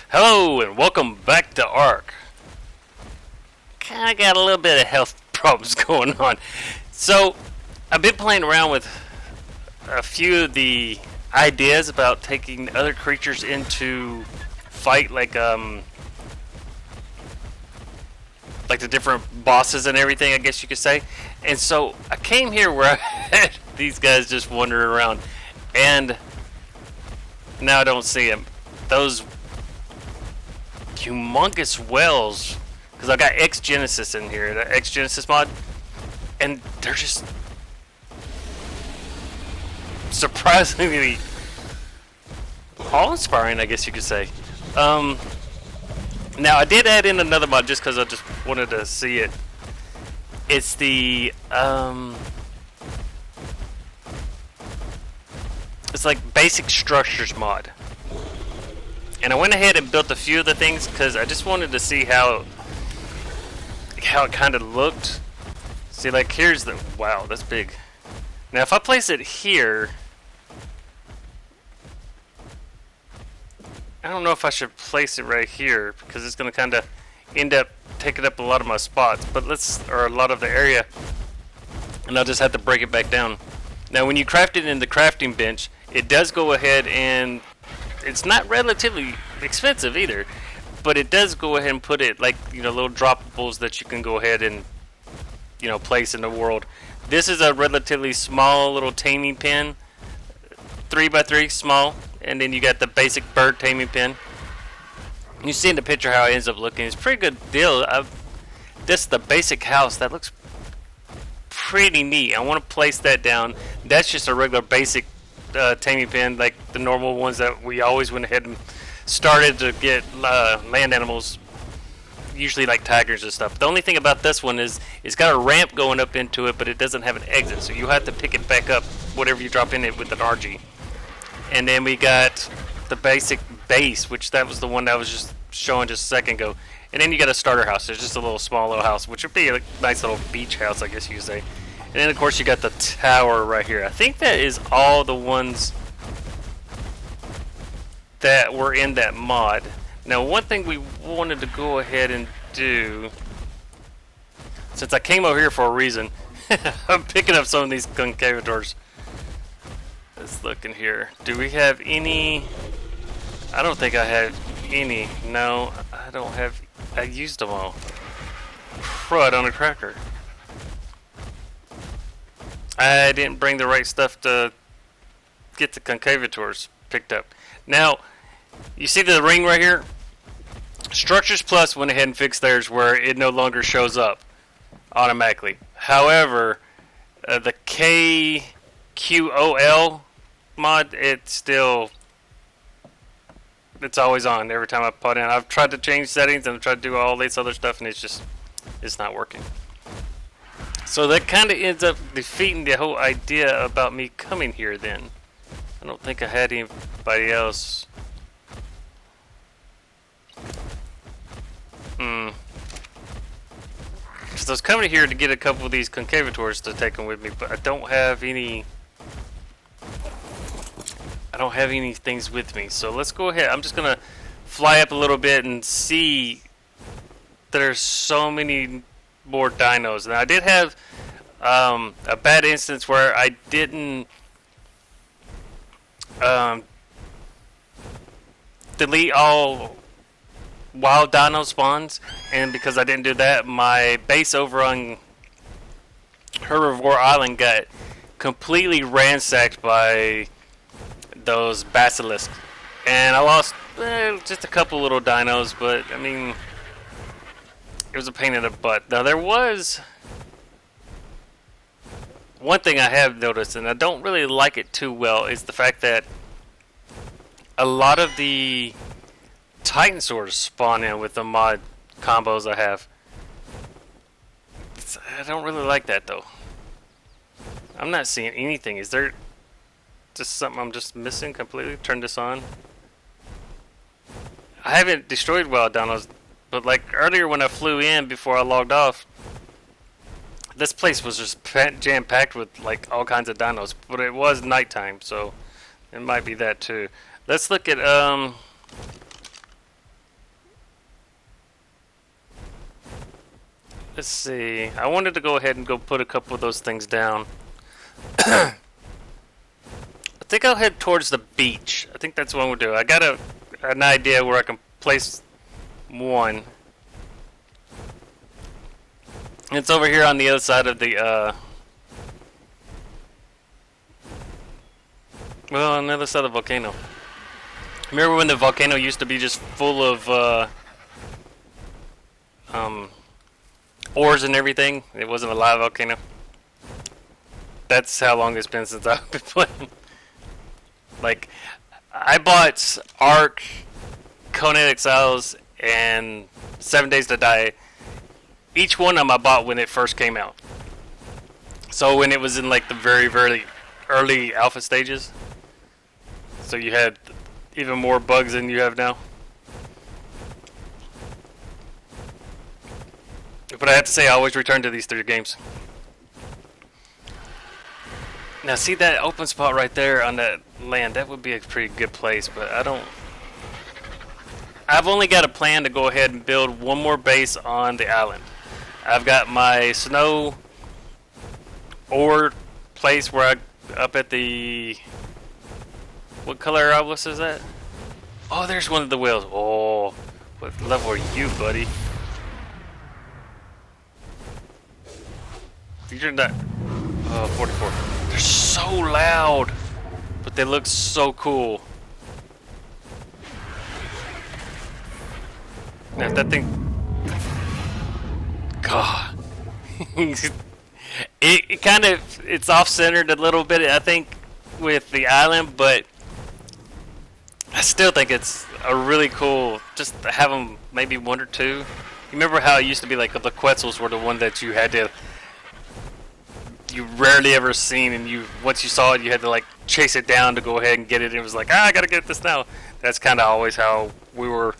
Hello and welcome back to ARK. Kinda got a little bit of health problems going on. So, I've been playing around with a few of the ideas about taking other creatures into fight, like the different bosses and everything, I guess you could say. And so, I came here where I had these guys just wandering around. And now I don't see them. Those humongous whales, because I got X Genesis in here, the X Genesis mod, and they're just surprisingly awe-inspiring, I guess you could say. Now I did add in another mod just because I just wanted to see it. It's the it's like basic structures mod. And I went ahead and built a few of the things because I just wanted to see how it kind of looked. See, like here's the, wow, that's big. Now if I place it here, I don't know if I should place it right here because it's going to kind of end up taking up a lot of my spots, but or a lot of the area, and I'll just have to break it back down. Now when you craft it in the crafting bench, it does go ahead and it's not relatively expensive either, but it does go ahead and put it like, you know, little droppables that you can go ahead and, you know, place in the world. This is a relatively small little taming pen, 3x3 small, and then you got the basic bird taming pen. You see in the picture how it ends up looking. It's a pretty good deal. This is the basic house. That looks pretty neat. I want to place that down. That's just a regular basic taming pen, like the normal ones that we always went ahead and started to get land animals, usually like tigers and stuff. The only thing about this one is it's got a ramp going up into it, but it doesn't have an exit, so you have to pick it back up, whatever you drop in it, with an RG. And then we got the basic base, which that was the one that I was just showing just a second ago. And then you got a starter house. It's just a little small little house, which would be a nice little beach house, I guess you could say. And then, of course, you got the tower right here. I think that is all the ones that were in that mod. Now, one thing we wanted to go ahead and do, since I came over here for a reason, I'm picking up some of these concavators. Let's look in here. Do we have any? I don't think I have any. No, I don't have. I used them all. Crud on a cracker. I didn't bring the right stuff to get the concavators picked up. Now, you see the ring right here? Structures Plus went ahead and fixed theirs where it no longer shows up automatically. However, the KQOL mod, it's always on every time I put in. I've tried to change settings and I've tried to do all this other stuff, and it's not working. So that kind of ends up defeating the whole idea about me coming here then. I don't think I had anybody else. Because I was coming here to get a couple of these concavators to take them with me, but I don't have any things with me. So let's go ahead. I'm just going to fly up a little bit and see. There's so many more dinos. Now I did have a bad instance where I didn't delete all wild dino spawns, and because I didn't do that, my base over on Herbivore Island got completely ransacked by those basilisks, and I lost just a couple little dinos, but I mean, it was a pain in the butt. Now there was one thing I have noticed, and I don't really like it too well, is the fact that a lot of the Titan swords spawn in with the mod combos I have. I don't really like that though. I'm not seeing anything. Is there just something I'm just missing completely? Turn this on. I haven't destroyed wild dinos, but like earlier when I flew in before I logged off, this place was just jam-packed with like all kinds of dinos, but it was nighttime, so it might be that too. Let's look at Let's see. I wanted to go ahead and go put a couple of those things down. I think I'll head towards the beach. I think that's what we'll do. I got an idea where I can place one. It's over here on the other side of the, well, on the other side of the volcano. Remember when the volcano used to be just full of, ores and everything? It wasn't a live volcano. That's how long it's been since I've been playing. Like, I bought ARK, Conan Exiles, and 7 Days to Die. Each one of them I bought when it first came out. So when it was in like the very, very early alpha stages. So you had even more bugs than you have now. But I have to say, I always return to these 3 games. Now see that open spot right there on that land? That would be a pretty good place, but I've only got a plan to go ahead and build one more base on the island. I've got my snow ore place where up at the... What color obelisk is that? Oh, there's one of the whales. Oh, what level are you, buddy? These are not... 44. They're so loud, but they look so cool. Now if that thing... God. it kind of... It's off-centered a little bit, I think, with the island, but I still think it's a really cool... Just to have them maybe 1 or 2. You remember how it used to be like the Quetzals were the one that you had to... You rarely ever seen, and once you saw it, you had to like chase it down to go ahead and get it. And it was like, I gotta get this now. That's kind of always how we were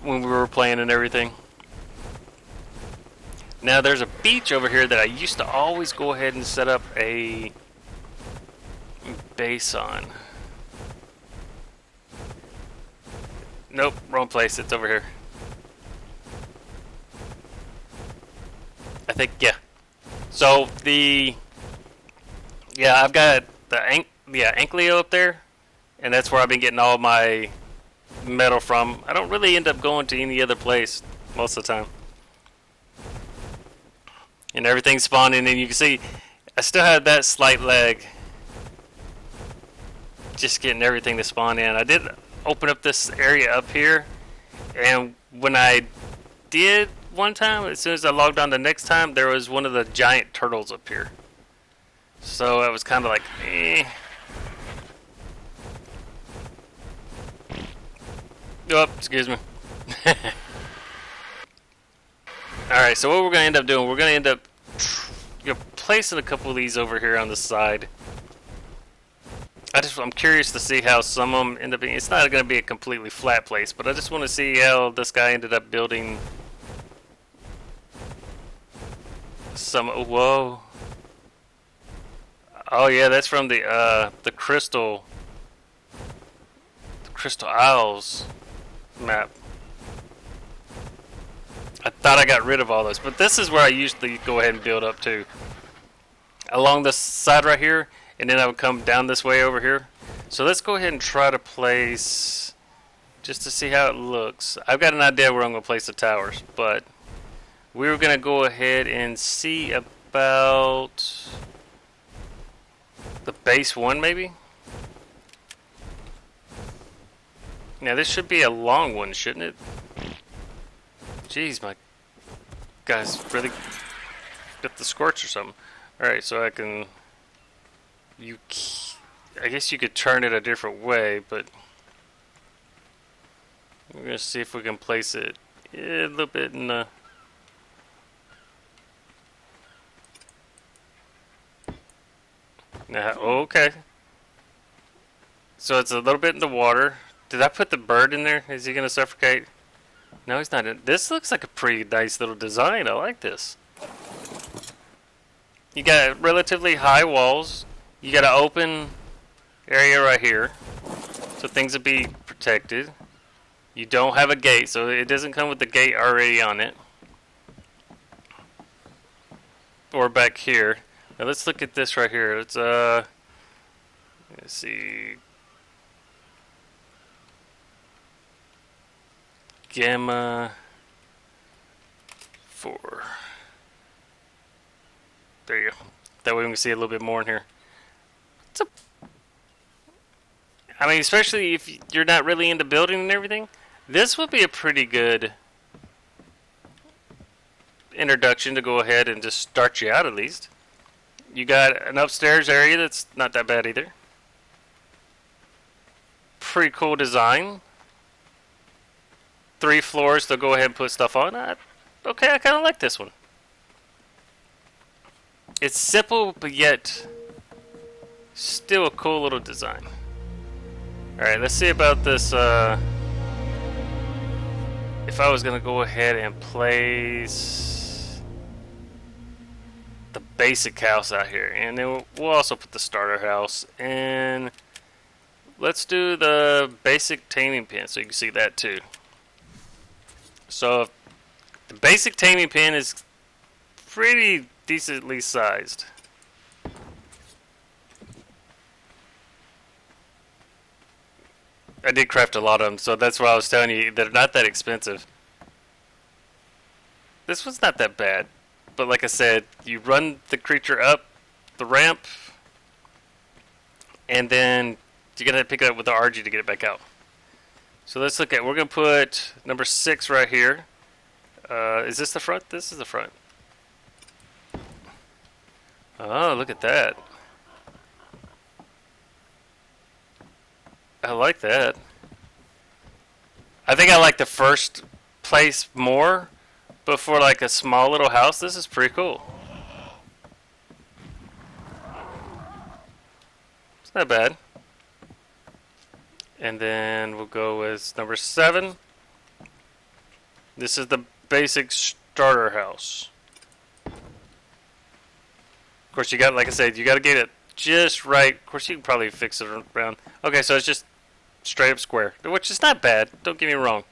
when we were playing and everything. Now there's a beach over here that I used to always go ahead and set up a base on. Nope, wrong place. It's over here. I think, yeah. So I've got the Ankleo up there, and that's where I've been getting all my metal from. I don't really end up going to any other place most of the time. And everything's spawning, and you can see I still have that slight lag. Just getting everything to spawn in. I did open up this area up here, and when I did one time, as soon as I logged on the next time, there was one of the giant turtles up here. So I was kind of like, eh. Oh, excuse me. Alright, so what we're going to end up doing, we're going to end up placing a couple of these over here on the side. I'm curious to see how some of them end up being. It's not going to be a completely flat place, but I just want to see how this guy ended up building some. Whoa! Oh yeah, that's from the Crystal Isles map. I thought I got rid of all this, but this is where I usually go ahead and build up to. Along this side right here, and then I would come down this way over here. So let's go ahead and try to place, just to see how it looks. I've got an idea where I'm going to place the towers, but we were going to go ahead and see about the base one maybe. Now this should be a long one, shouldn't it? Jeez, my guy's really got the scorch or something. Alright, so I can... I guess you could turn it a different way, but... We're going to see if we can place it a little bit in the... Now, okay. So it's a little bit in the water. Did I put the bird in there? Is he going to suffocate? No, he's not in. This looks like a pretty nice little design. I like this. You got relatively high walls. You got an open area right here, so things will be protected. You don't have a gate, so it doesn't come with the gate already on it. or back here. Now let's look at this right here. It's let's see, gamma 4. There you go. That way we can see a little bit more in here. I mean, especially if you're not really into building and everything, this would be a pretty good introduction to go ahead and just start you out at least. You got an upstairs area that's not that bad either. Pretty cool design. 3 floors to go ahead and put stuff on. Okay, I kind of like this one. It's simple, but yet still a cool little design. Alright, let's see about this. If I was going to go ahead and place the basic house out here, and then we'll also put the starter house, and let's do the basic taming pen so you can see that too. So the basic taming pen is pretty decently sized. I did craft a lot of them, so that's why I was telling you they're not that expensive. This one's not that bad, but like I said, you run the creature up the ramp, and then you're gonna have to pick it up with the RG to get it back out. So let's look at. We're gonna put number 6 right here. Is this the front? This is the front. Oh, look at that. I like that. I think I like the first place more, but for like a small little house, this is pretty cool. It's not bad. And then we'll go with number 7. This is the basic starter house. Of course, you got, like I said, you got to get it just right. Of course, you can probably fix it around. Okay, so it's just straight up square, which is not bad. Don't get me wrong.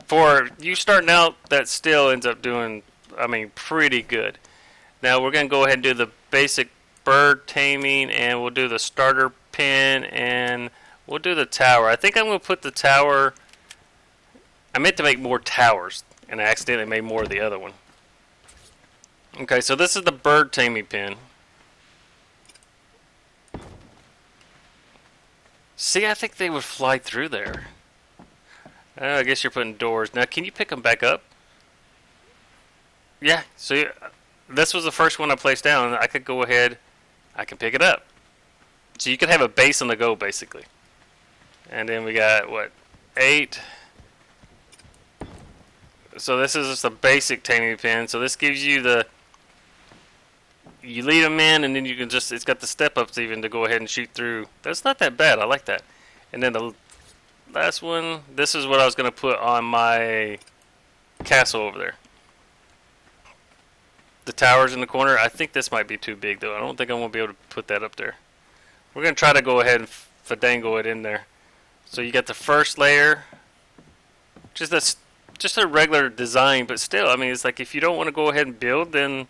For you starting out, that still ends up doing, I mean, pretty good. Now we're going to go ahead and do the basic bird taming, and we'll do the starter pen, and we'll do the tower. I think I'm going to put the tower. I meant to make more towers, and I accidentally made more of the other one. Okay, so this is the bird taming pen. See, I think they would fly through there. I guess you're putting doors. Now, can you pick them back up? Yeah, so this was the first one I placed down. I could go ahead, I can pick it up. So you could have a base on the go, basically. And then we got, what, 8. So this is just a basic taming pen. So this gives you the, you lead them in, and then you can just, it's got the step-ups even to go ahead and shoot through. That's not that bad. I like that. And then the last one, this is what I was going to put on my castle over there. The towers in the corner. I think this might be too big, though. I don't think I'm going to be able to put that up there. We're going to try to go ahead and fadango it in there. So you got the first layer. Just a regular design, but still, I mean, it's like if you don't want to go ahead and build, then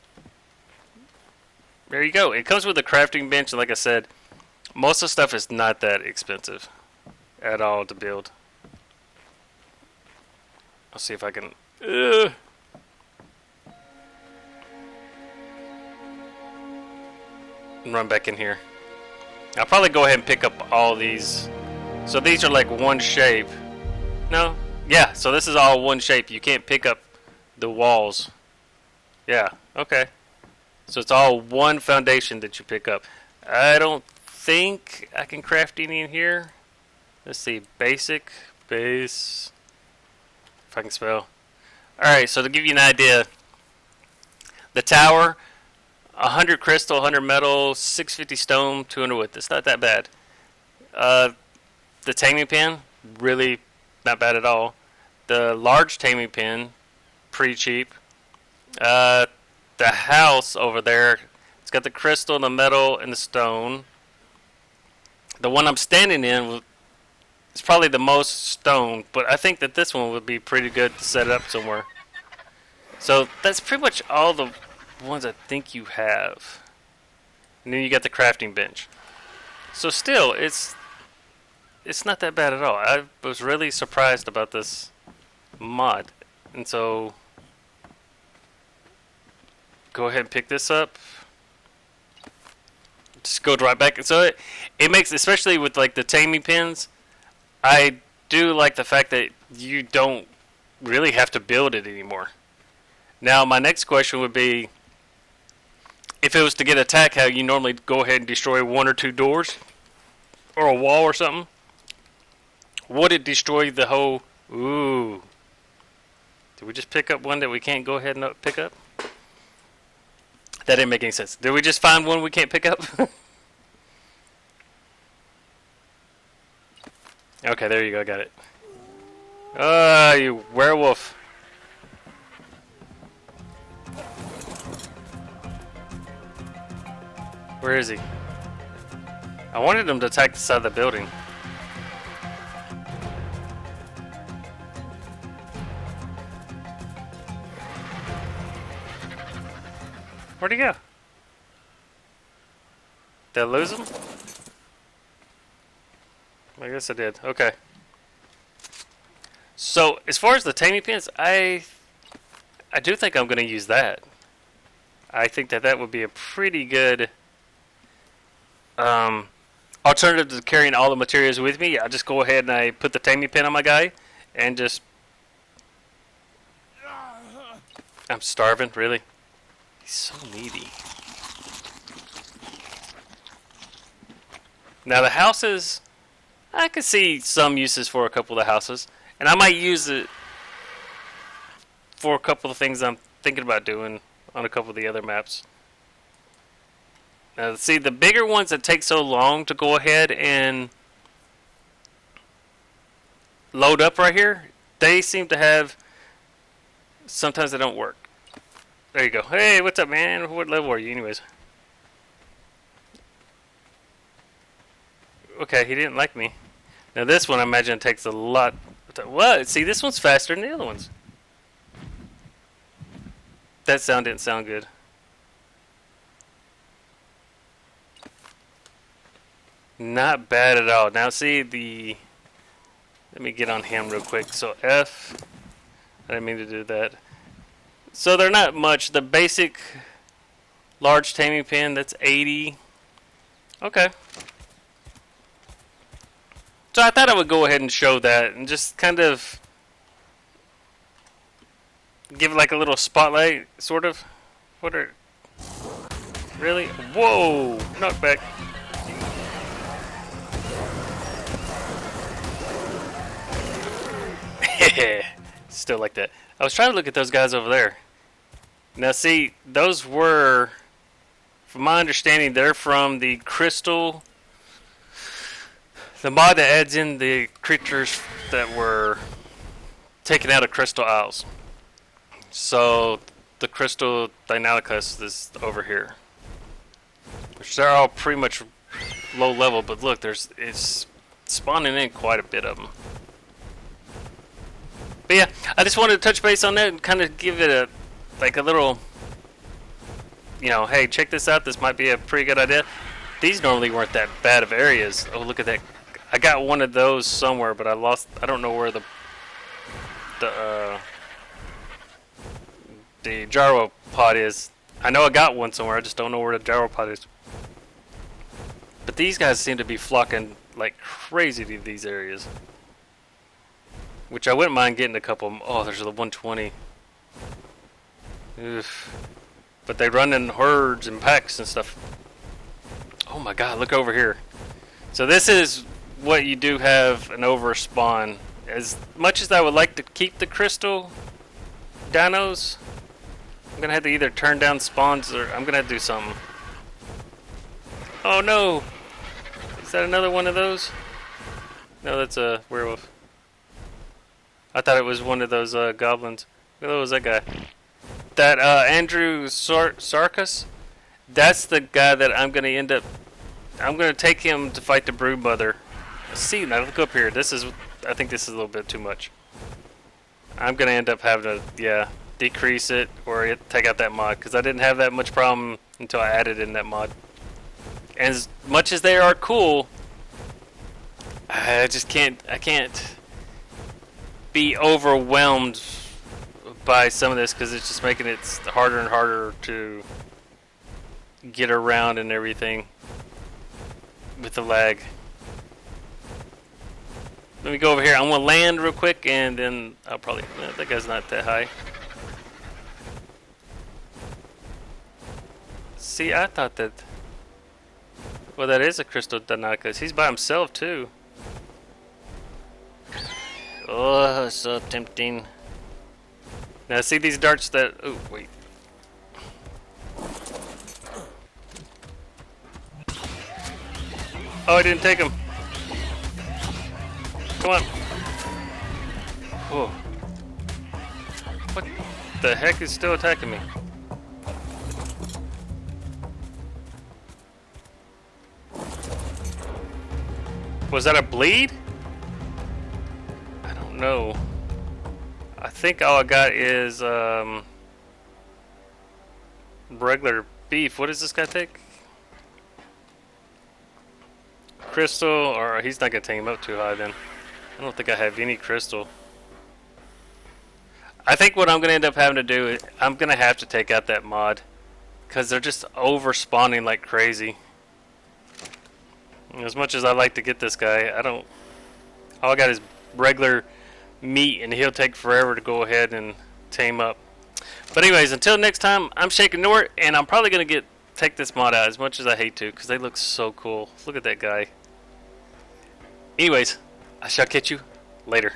there you go. It comes with a crafting bench, and like I said, most of the stuff is not that expensive at all to build. I'll see if I can run back in here. I'll probably go ahead and pick up all these. So these are like one shape. No? Yeah, so this is all one shape. You can't pick up the walls. Yeah, okay. So it's all one foundation that you pick up. I don't think I can craft any in here. Let's see, basic, base, if I can spell. Alright, so to give you an idea, the tower, 100 crystal, 100 metal, 650 stone, 200 wood. It's not that bad. The taming pen, really not bad at all. The large taming pen, pretty cheap. The house over there, it's got the crystal, the metal, and the stone. The one I'm standing in is probably the most stone, but I think that this one would be pretty good to set up somewhere. So that's pretty much all the ones I think you have. And then you got the crafting bench. So still, it's not that bad at all. I was really surprised about this mod. And so, go ahead and pick this up. Just go right back. So it makes, especially with like the taming pens, I do like the fact that you don't really have to build it anymore. Now, my next question would be, if it was to get attacked, how you normally go ahead and destroy 1 or 2 doors or a wall or something. Would it destroy the whole... Ooh. Did we just pick up one that we can't go ahead and pick up? That didn't make any sense. Did we just find one we can't pick up? Okay, there you go. Got it. You werewolf. Where is he? I wanted him to attack the side of the building. Where'd he go? Did I lose him? I guess I did. Okay. So, as far as the taming pens, I do think I'm going to use that. I think that would be a pretty good alternative to carrying all the materials with me. I just go ahead and I put the taming pen on my guy and just... I'm starving, really? He's so needy. Now the houses, I could see some uses for a couple of the houses. And I might use it for a couple of things I'm thinking about doing on a couple of the other maps. Now, see, the bigger ones that take so long to go ahead and load up right here, they seem to have... Sometimes they don't work. There you go. Hey, what's up, man? What level are you, anyways? Okay, he didn't like me. Now, this one, I imagine, takes a lot... What? See, this one's faster than the other ones. That sound didn't sound good. Not bad at all. Now, see, the... Let me get on him real quick. So, F... I didn't mean to do that. So they're not much. The basic large taming pen, that's 80. Okay. So I thought I would go ahead and show that and just kind of give it like a little spotlight, sort of. What are... Really? Whoa! Knockback. Still like that. I was trying to look at those guys over there. Now see, those were, from my understanding, they're from the crystal, the mod that adds in the creatures that were taken out of Crystal Isles. So the Crystal Deinonychus is over here, which they're all pretty much low level. But look, it's spawning in quite a bit of them. But yeah, I just wanted to touch base on that and kind of give it a little, you know, hey, check this out. This might be a pretty good idea. These normally weren't that bad of areas. Oh, look at that. I got one of those somewhere, but I lost. I don't know where the gyro pod is. I know I got one somewhere. I just don't know where the gyro pod is. But these guys seem to be flocking like crazy to these areas. Which I wouldn't mind getting a couple of them. Oh, there's the 120. Oof. But they run in herds and packs and stuff. Oh my god, look over here. So this is what you do have an overspawn. As much as I would like to keep the crystal dinos, I'm going to have to either turn down spawns or I'm going to have to do something. Oh no! Is that another one of those? No, that's a werewolf. I thought it was one of those goblins. What was that guy? That Andrew Sarkis? That's the guy that I'm going to end up... I'm going to take him to fight the Broodmother. See, now look up here. This is... I think this is a little bit too much. I'm going to end up having to... Yeah. decrease it or take out that mod, because I didn't have that much problem until I added in that mod. And as much as they are cool, I can't be overwhelmed by some of this, because it's just making it harder and harder to get around and everything with the lag. Let me go over here. I'm gonna land real quick, and then I'll probably. That guy's not that high. See, I thought that. Well, that is a crystal Danakas. He's by himself too. Oh, so tempting. Now see these darts that. Oh wait. Oh, I didn't take him. Come on. Whoa. What the heck is still attacking me? Was that a bleed? I don't know. I think all I got is regular beef. What does this guy take? Crystal, or he's not gonna take him up too high then. I don't think I have any crystal. I think what I'm gonna end up having to do is I'm gonna have to take out that mod, because they're just over spawning like crazy. As much as I like to get this guy, I don't. All I got is regular meat, and he'll take forever to go ahead and tame up. But anyways, until next time, I'm ShakenNORT, and I'm probably gonna take this mod out, as much as I hate to, because they look so cool. Look at that guy. Anyways, I shall catch you later.